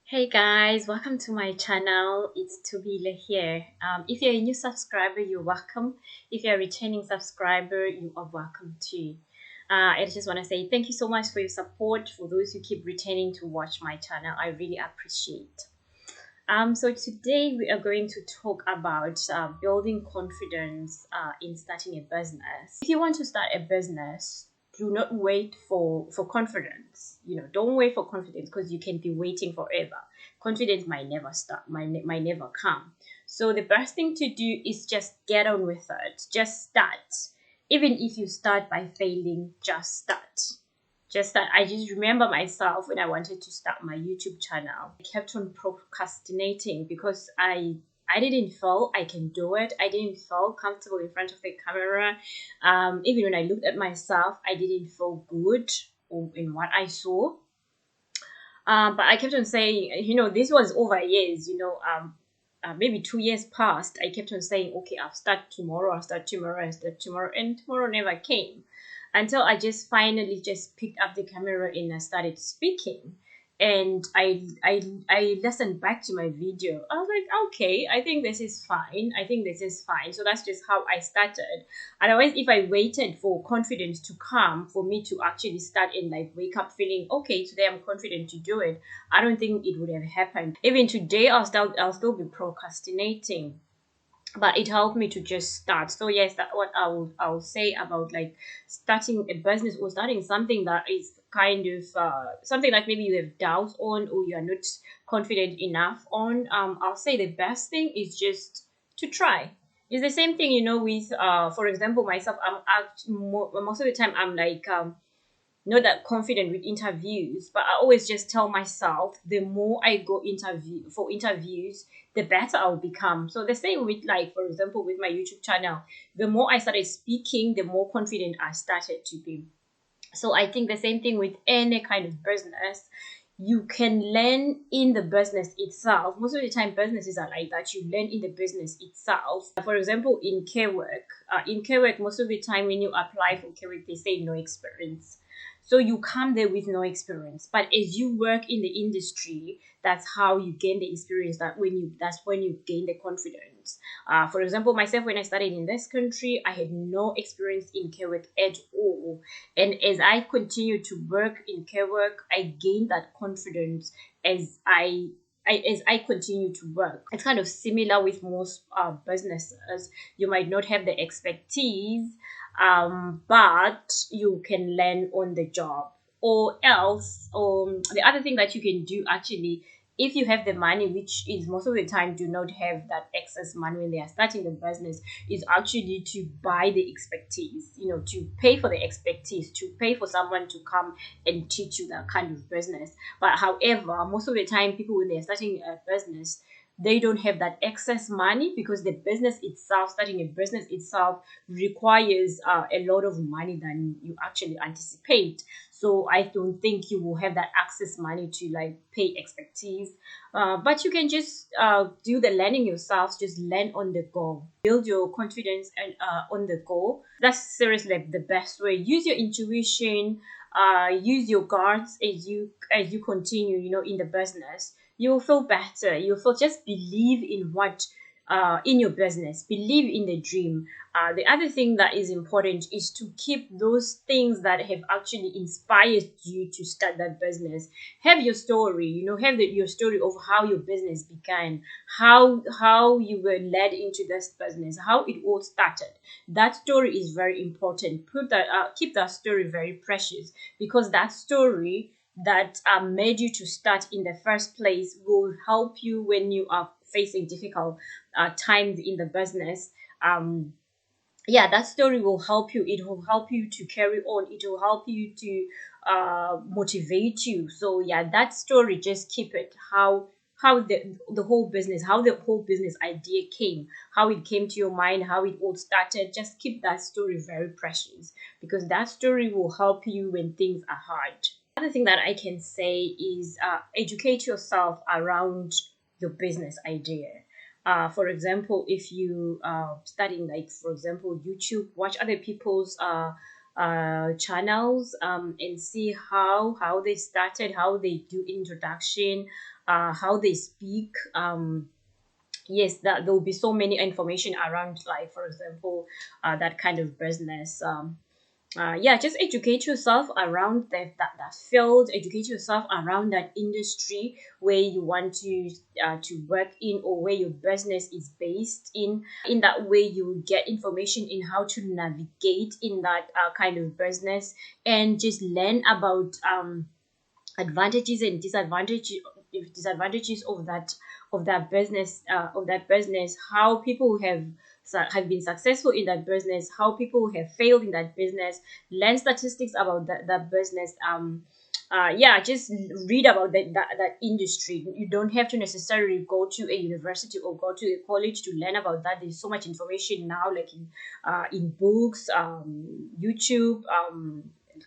Hey guys, welcome to my channel. It's Tobile here. If you're a new subscriber, you're welcome. If you're a returning subscriber, you are welcome too. I just want to say thank you so much for your support. For those who keep returning to watch my channel, I really appreciate. So today we are going to talk about building confidence in starting a business. If you want to start a business, do not wait for confidence. Don't wait for confidence because you can be waiting forever. Confidence might never start, might never come. So the best thing to do is just get on with it. Just start. Even if you start by failing, just start. Just that I just remember myself when I wanted to start my YouTube channel. I kept on procrastinating because I didn't feel I can do it. I didn't feel comfortable in front of the camera. Even when I looked at myself, I didn't feel good in what I saw. But I kept on saying, this was over years, maybe 2 years passed. I kept on saying, okay, I'll start tomorrow, I'll start tomorrow, I'll start tomorrow. And tomorrow never came until I just finally just picked up the camera and I started speaking. And I listened back to my video. I was like, okay, I think this is fine. I think this is fine. So that's just how I started. Otherwise, if I waited for confidence to come for me to actually start and like wake up feeling okay, today I'm confident to do it, I don't think it would have happened. Even today, I'll still be procrastinating, but it helped me to just start. So yes, that's what I will say about like starting a business or starting something that is kind of something like maybe you have doubts on or you are not confident enough on. I'll say the best thing is just to try. It's the same thing, with for example, myself. Most of the time I'm like not that confident with interviews, but I always just tell myself the more I go interviews, the better I'll become. So the same with, like, for example, with my YouTube channel, the more I started speaking, the more confident I started to be. So I think the same thing with any kind of business. You can learn in the business itself. Most of the time, businesses are like that. You learn in the business itself. For example, in care work, most of the time when you apply for care work, they say no experience. So you come there with no experience. But as you work in the industry, that's how you gain the experience. That's when you gain the confidence. For example, myself, when I started in this country, I had no experience in care work at all. And as I continue to work in care work, I gain that confidence as I continue to work. It's kind of similar with most businesses. You might not have the expertise, but you can learn on the job. Or else, the other thing that you can do actually, if you have the money, which is most of the time do not have that excess money when they are starting the business, is actually to buy the expertise, to pay for the expertise, to pay for someone to come and teach you that kind of business. But however, most of the time, people, when they're starting a business, they don't have that excess money because the business itself, starting a business itself, requires a lot of money than you actually anticipate. So I don't think you will have that access money to like pay expertise. But you can just do the learning yourself. Just learn on the go, build your confidence and on the go. That's seriously like the best way. Use your intuition. Use your guards as you continue, in the business. You'll feel better. You'll feel, just believe in what in your business. Believe in the dream. The other thing that is important is to keep those things that have actually inspired you to start that business. Have your story, have your story of how your business began, how you were led into this business, how it all started. That story is very important. Keep that story very precious, because that story that made you to start in the first place will help you when you are facing difficult times in the business. Yeah, that story will help you. It will help you to carry on. It will help you to motivate you. So yeah, that story, just keep it. How the whole business idea came, how it came to your mind, how it all started. Just keep that story very precious, because that story will help you when things are hard. Other thing that I can say is educate yourself around your business idea. For example, if you studying, like, for example, YouTube, watch other people's channels, and see how they started, how they do introduction, how they speak. Yes, that there will be so many information around, like for example, that kind of business. Yeah, just educate yourself around that field, educate yourself around that industry where you want to work in, or where your business is based in that way you get information in how to navigate in that kind of business, and just learn about advantages and disadvantages of that business, how people have been successful in that business, how people have failed in that business, learn statistics about that business. Yeah, just read about that industry. You don't have to necessarily go to a university or go to a college to learn about that. There's so much information now, like in books, YouTube.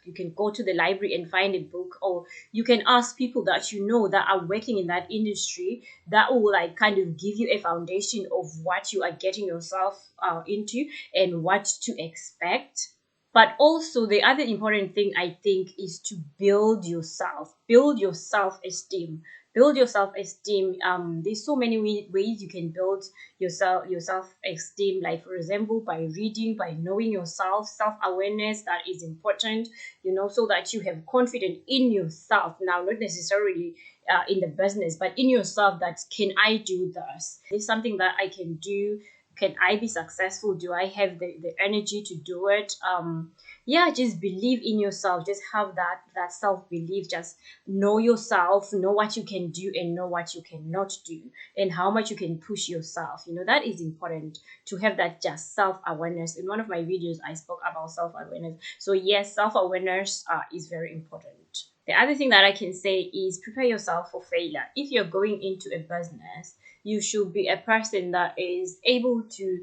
You can go to the library and find a book, or you can ask people that you know that are working in that industry, that will like kind of give you a foundation of what you are getting yourself into and what to expect. But also, the other important thing I think is to build your self-esteem. Build your self-esteem. There's so many ways you can build your self-esteem, like for example by reading, by knowing yourself. Self-awareness, that is important, so that you have confidence in yourself. Now, not necessarily in the business, but in yourself, that can I do this? Is something that I can do? Can I be successful? Do I have the energy to do it? Yeah, just believe in yourself. Just have that self-belief. Just know yourself, know what you can do and know what you cannot do, and how much you can push yourself. That is important, to have that just self-awareness. In one of my videos I spoke about self-awareness. So yes, self-awareness is very important. The other thing that I can say is prepare yourself for failure. If you're going into a business, you should be a person that is able to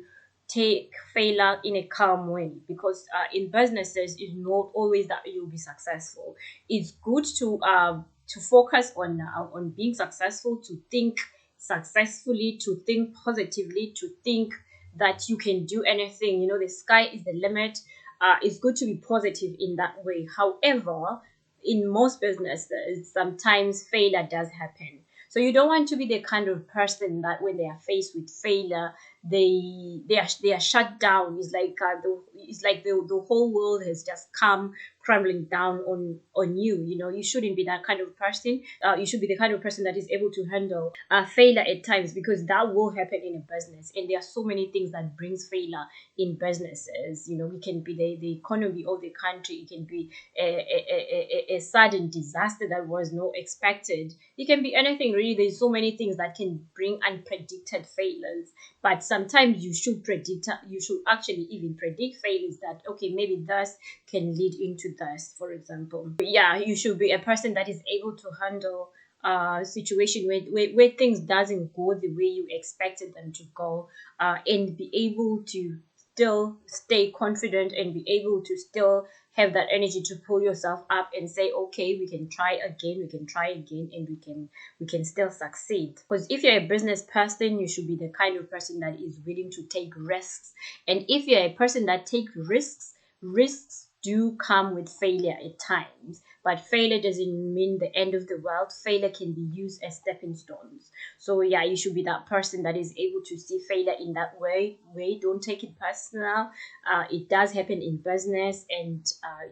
take failure in a calm way, because in businesses it's not always that you'll be successful. It's good to focus on being successful, to think successfully, to think positively, to think that you can do anything. The sky is the limit. It's good to be positive in that way. However, in most businesses, sometimes failure does happen. So you don't want to be the kind of person that when they are faced with failure, they are shut down. It's like the whole world has just come crumbling down on you. You shouldn't be that kind of person. You should be the kind of person that is able to handle failure at times, because that will happen in a business, and there are so many things that brings failure in businesses. It can be the economy of the country. It can be a sudden disaster that was not expected. It can be anything really. There's so many things that can bring unpredicted failures, but sometimes you should actually even predict failures, that okay, maybe this can lead into this, for example. But yeah, you should be a person that is able to handle situation where things doesn't go the way you expected them to go, and be able to still stay confident, and be able to still have that energy to pull yourself up and say, okay, we can try again, and we can still succeed. Because if you're a business person, you should be the kind of person that is willing to take risks. And if you're a person that takes risks do come with failure at times, but failure doesn't mean the end of the world. Failure can be used as stepping stones. So yeah, you should be that person that is able to see failure in that way. Don't take it personal. It does happen in business, and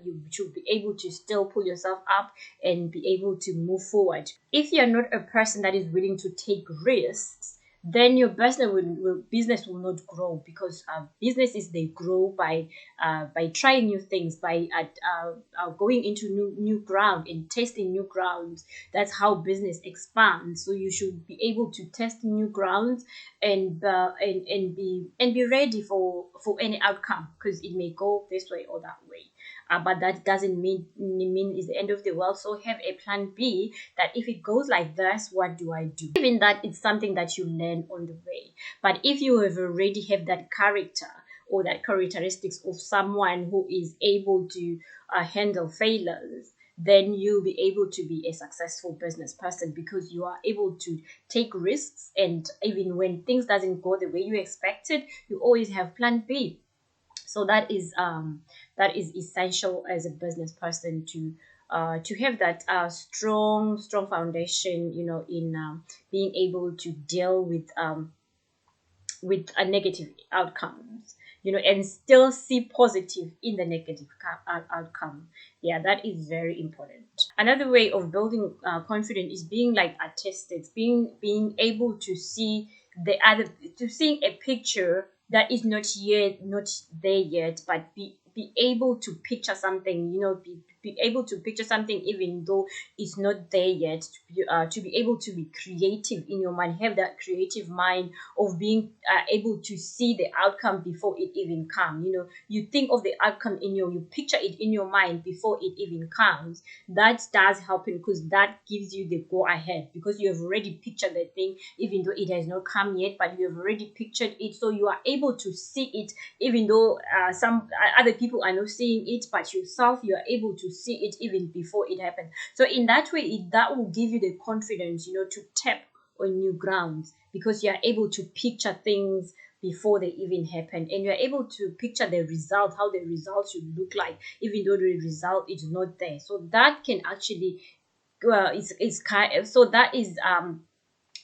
you should be able to still pull yourself up and be able to move forward. If you're not a person that is willing to take risks, then your business will not grow, because businesses, they grow by trying new things, by going into new ground and testing new grounds. That's how business expands. So you should be able to test new grounds, and be ready for any outcome, because it may go this way or that way. But that doesn't mean it's the end of the world. So have a plan B, that if it goes like this, what do I do? Even that, it's something that you learn on the way. But if you have already have that character, or that characteristics of someone who is able to handle failures, then you'll be able to be a successful business person, because you are able to take risks, and even when things doesn't go the way you expected, you always have plan B. So that is essential as a business person, to have that strong foundation, you know, in being able to deal with a negative outcomes, you know, and still see positive in the negative outcome. Yeah, that is very important. Another way of building confidence is being like artistic, being able to see the other, to seeing a picture that is not there yet, but be able to picture something, you know, be able to picture something even though it's not there yet, to be able to be creative in your mind, have that creative mind of being able to see the outcome before it even comes. You know, you think of the outcome in you picture it in your mind before it even comes. That does help, because that gives you the go ahead, because you have already pictured the thing even though it has not come yet, but you have already pictured it, so you are able to see it even though some other people are not seeing it, but yourself, you are able to see it even before it happens. So in that way, that will give you the confidence, you know, to tap on new grounds, because you are able to picture things before they even happen, and you're able to picture the result, how the result should look like, even though the result is not there. So that can actually is kind, so that is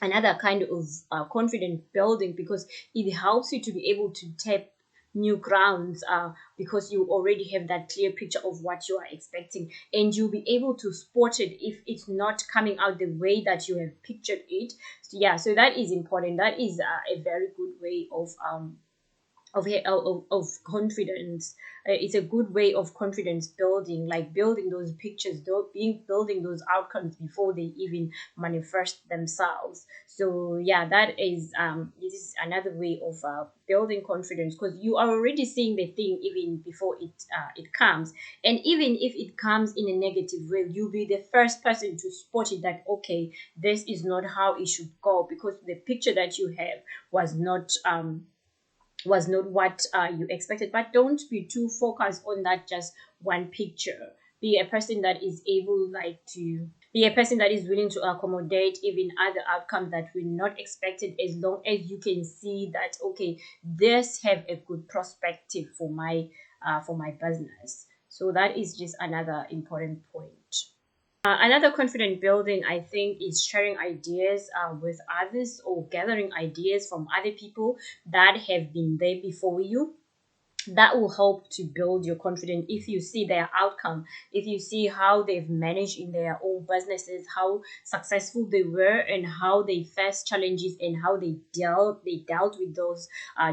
another kind of confidence building, because it helps you to be able to tap new grounds, because you already have that clear picture of what you are expecting, and you'll be able to spot it if it's not coming out the way that you have pictured it. So yeah, so that is important. That is a very good way of confidence. It's a good way of confidence building, like building those pictures, building those outcomes before they even manifest themselves. So yeah, that is this is another way of building confidence, because you are already seeing the thing even before it comes. And even if it comes in a negative way, you'll be the first person to spot it, that okay, this is not how it should go, because the picture that you have was not what you expected. But don't be too focused on that just one picture. Be a person that is able, like, to be a person that is willing to accommodate even other outcomes that were not expected, as long as you can see that okay, this have a good perspective for my business. So that is just another important point. Another confident building, I think, is sharing ideas with others, or gathering ideas from other people that have been there before you. That will help to build your confidence. If you see their outcome, if you see how they've managed in their own businesses, how successful they were, and how they faced challenges, and how they dealt with those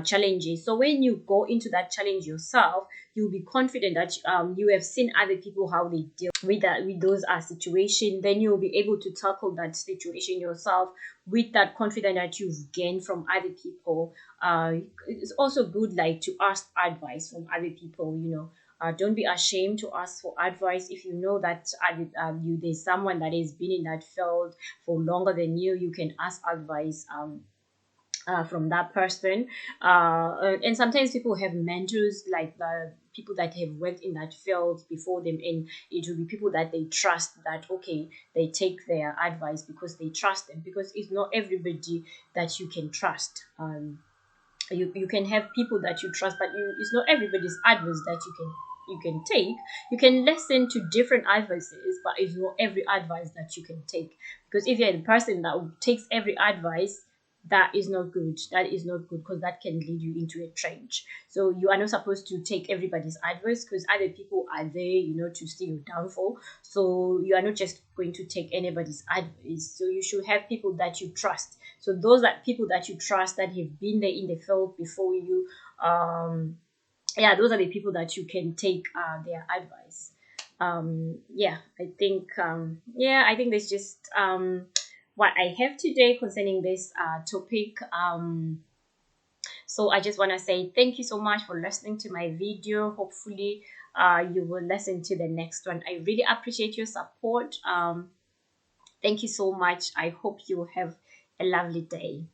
challenges. So when you go into that challenge yourself, you'll be confident that you have seen other people how they deal with that, with those situation. Then you'll be able to tackle that situation yourself with that confidence that you've gained from other people. It's also good, like, to ask advice from other people, you know. Don't be ashamed to ask for advice. If you know that there's someone that has been in that field for longer than you can ask advice from that person. And sometimes people have mentors, like the people that have worked in that field before them, and it will be people that they trust, that okay, they take their advice because they trust them, because it's not everybody that you can trust. You can have people that you trust, but it's not everybody's advice that you can take. You can listen to different advices, but it's not every advice that you can take, because if you're the person that takes every advice, that is not good. That is not good, because that can lead you into a trench. So you are not supposed to take everybody's advice, because other people are there, you know, to see your downfall. So you are not just going to take anybody's advice. So you should have people that you trust. So those are people that you trust, that have been there in the field before you. Yeah, those are the people that you can take their advice. Yeah, I think that's just what I have today concerning this topic. So I just want to say thank you so much for listening to my video. Hopefully you will listen to the next one. I really appreciate your support. Thank you so much. I hope you have a lovely day.